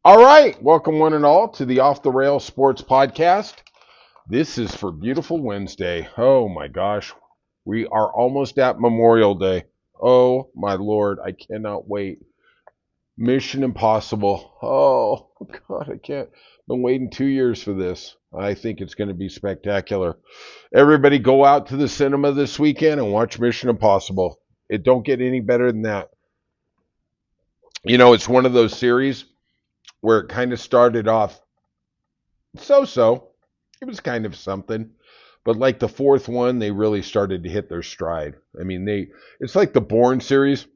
All right, welcome one and all to the Off the Rails Sports Podcast. This is for beautiful Wednesday. Oh my gosh, we are almost at Memorial Day. Oh my Lord, I cannot wait. Mission Impossible. Oh God, I can't. Been waiting 2 years for this. I think it's going to be spectacular. Everybody go out to the cinema this weekend and watch Mission Impossible. It don't get any better than that. You know, it's one of those series where it kind of started off so. It was kind of something. But like the fourth one, they really started to hit their stride. I mean, it's like the Bourne series.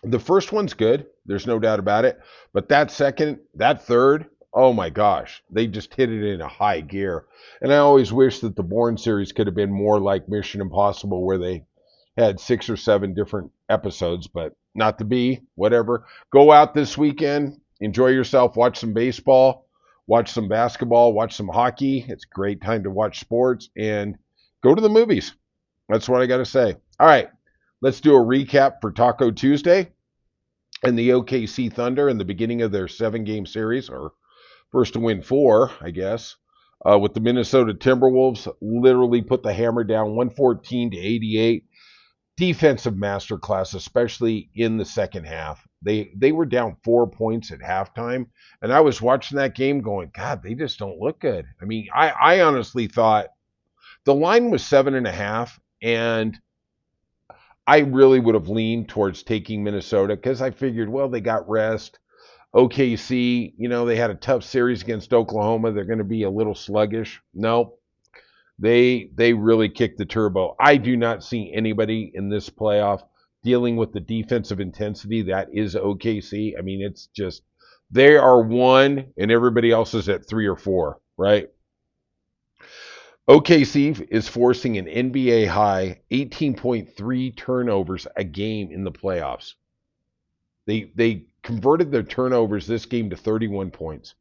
The first one's good. There's no doubt about it. But that second, that third, oh my gosh, they just hit it in a high gear. And I always wish that the Bourne series could have been more like Mission Impossible, where they had 6 or 7 different episodes, but not to be, whatever. Go out this weekend, enjoy yourself, watch some baseball, watch some basketball, watch some hockey. It's a great time to watch sports and go to the movies. That's what I got to say. All right, let's do a recap for Taco Tuesday and the OKC Thunder in the beginning of their 7-game series, or first to win 4, I guess. With the Minnesota Timberwolves, literally put the hammer down 114-88. Defensive masterclass, especially in the second half. They were down 4 points at halftime, and I was watching that game going, God, they just don't look good. I mean, I honestly thought the line was 7.5, and I really would have leaned towards taking Minnesota because I figured, well, they got rest. OKC, they had a tough series against Oklahoma. They're going to be a little sluggish. No, they really kicked the turbo. I do not see anybody in this playoff dealing with the defensive intensity that is OKC. I mean, it's just they are 1 and everybody else is at 3 or 4, right? OKC is forcing an NBA high 18.3 turnovers a game in the playoffs. They converted their turnovers this game to 31 points.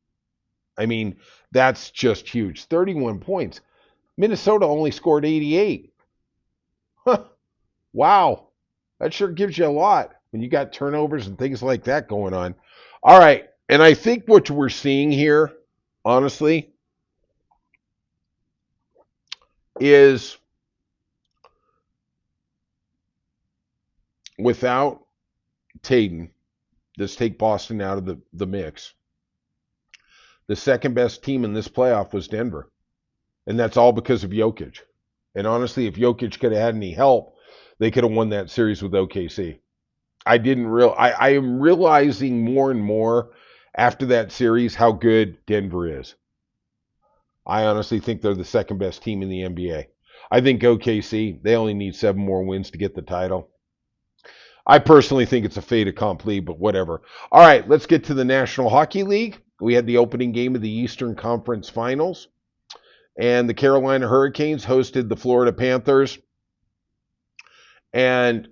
I mean, that's just huge. 31 points. Minnesota only scored 88. Huh. Wow. That sure gives you a lot when you got turnovers and things like that going on. All right. And I think what we're seeing here, honestly, is without Tatum, let's take Boston out of the mix. The second best team in this playoff was Denver. And that's all because of Jokic. And honestly, if Jokic could have had any help, they could have won that series with OKC. I am realizing more and more after that series how good Denver is. I honestly think they're the second best team in the NBA. I think OKC, they only need 7 more wins to get the title. I personally think it's a fait accompli, but whatever. All right, let's get to the National Hockey League. We had the opening game of the Eastern Conference Finals, and the Carolina Hurricanes hosted the Florida Panthers. And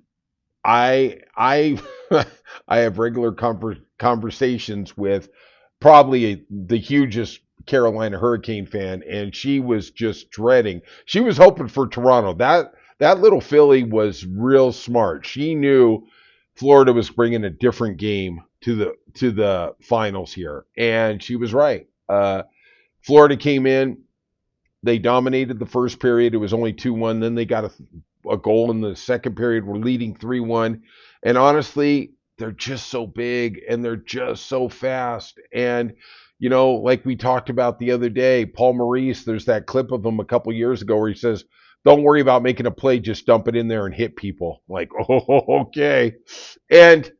I I have regular conversations with probably the hugest Carolina Hurricane fan, and she was just dreading. She was hoping for Toronto. That little filly was real smart. She knew Florida was bringing a different game to the finals here, and she was right. Florida came in. They dominated the first period. It was only 2-1. Then they got a goal in the second period. We're leading 3-1. And honestly, they're just so big and they're just so fast. And, like we talked about the other day, Paul Maurice, there's that clip of him a couple years ago where he says, don't worry about making a play, just dump it in there and hit people. Like, oh, okay. And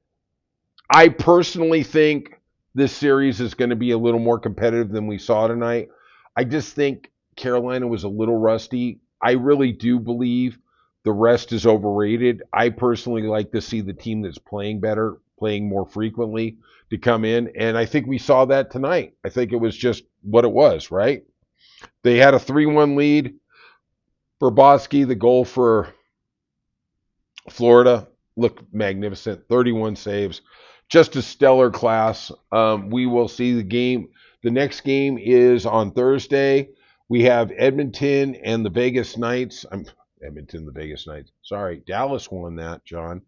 I personally think this series is going to be a little more competitive than we saw tonight. I just think Carolina was a little rusty. I really do believe the rest is overrated. I personally like to see the team that's playing better, playing more frequently to come in. And I think we saw that tonight. I think it was just what it was, right? They had a 3-1 lead. Bobrovsky, the goal for Florida, looked magnificent. 31 saves. Just a stellar class. We will see the game. The next game is on Thursday. We have Edmonton and the Vegas Knights. The Vegas Knights. Sorry, Dallas won that, John.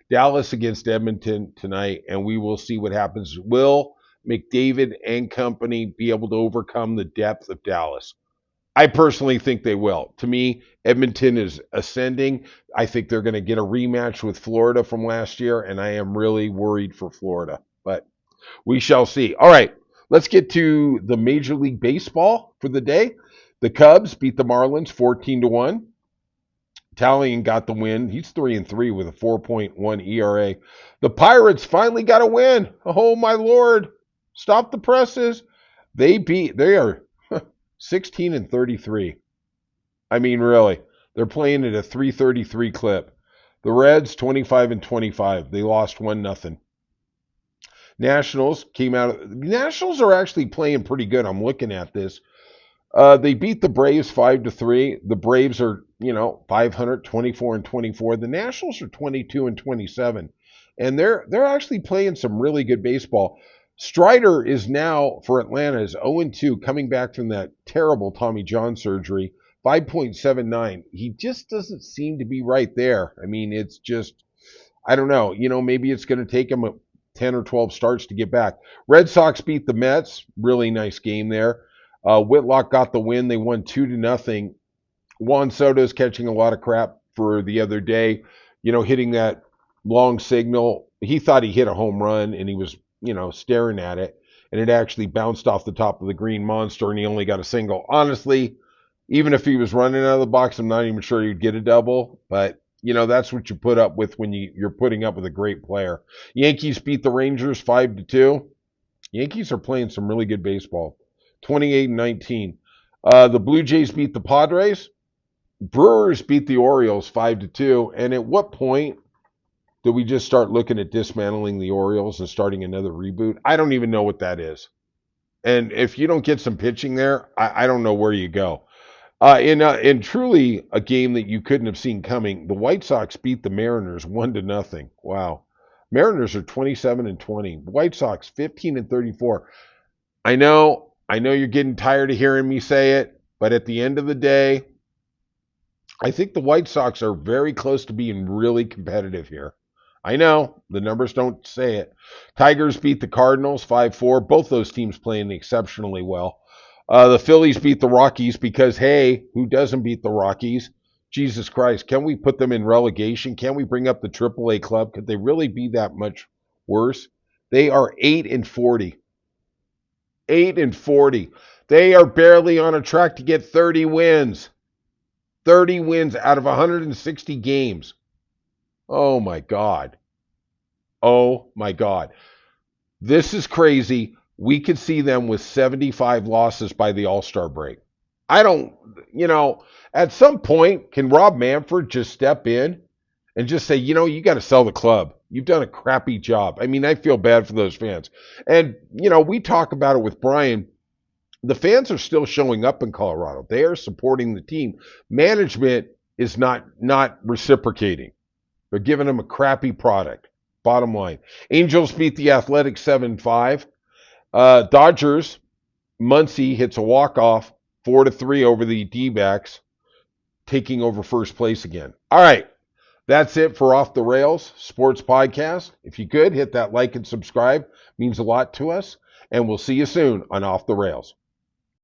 Dallas against Edmonton tonight, and we will see what happens. Will McDavid and company be able to overcome the depth of Dallas? I personally think they will. To me, Edmonton is ascending. I think they're going to get a rematch with Florida from last year, and I am really worried for Florida. But we shall see. All right, let's get to the Major League Baseball for the day. The Cubs beat the Marlins 14-1. Tallien got the win. He's 3-3 with a 4.1 ERA. The Pirates finally got a win. Oh my lord. Stop the presses. They are 16-33. I mean, really. They're playing at a 333 clip. The Reds 25-25. They lost 1-0. Nationals came out. Nationals are actually playing pretty good. I'm looking at this. They beat the Braves 5-3. The Braves are, 500, 24-24. The Nationals are 22-27, and they're actually playing some really good baseball. Strider is now for Atlanta is 0-2, coming back from that terrible Tommy John surgery. 5.79. He just doesn't seem to be right there. I mean, it's just, I don't know. Maybe it's going to take him 10 or 12 starts to get back. Red Sox beat the Mets. Really nice game there. Whitlock got the win. They won 2-0. Juan Soto's catching a lot of crap for the other day, hitting that long signal. He thought he hit a home run, and he was, staring at it, and it actually bounced off the top of the green monster, and he only got a single. Honestly, even if he was running out of the box, I'm not even sure he'd get a double, but, that's what you put up with when you're putting up with a great player. Yankees beat the Rangers 5-2. Yankees are playing some really good baseball. 28-19. The Blue Jays beat the Padres. Brewers beat the Orioles 5-2. And at what point do we just start looking at dismantling the Orioles and starting another reboot? I don't even know what that is. And if you don't get some pitching there, I don't know where you go. In truly a game that you couldn't have seen coming, the White Sox beat the Mariners 1-0. Wow. Mariners are 27-20. White Sox 15-34. I know you're getting tired of hearing me say it, but at the end of the day, I think the White Sox are very close to being really competitive here. I know the numbers don't say it. Tigers beat the Cardinals 5-4. Both those teams playing exceptionally well. The Phillies beat the Rockies because, hey, who doesn't beat the Rockies? Jesus Christ, can we put them in relegation? Can we bring up the AAA club? Could they really be that much worse? They are 8-40. 8-40. They are barely on a track to get 30 wins. 30 wins out of 160 games. Oh my God. Oh my God. This is crazy. We could see them with 75 losses by the All-Star break. At some point, can Rob Manfred just step in and just say, you got to sell the club. You've done a crappy job. I mean, I feel bad for those fans. And, we talk about it with Brian. The fans are still showing up in Colorado. They are supporting the team. Management is not reciprocating. They're giving them a crappy product. Bottom line. Angels beat the Athletics 7-5. Dodgers, Muncy hits a walk-off 4-3 over the D-backs, taking over first place again. All right. That's it for Off the Rails Sports Podcast. If you could, hit that like and subscribe. It means a lot to us. And we'll see you soon on Off the Rails.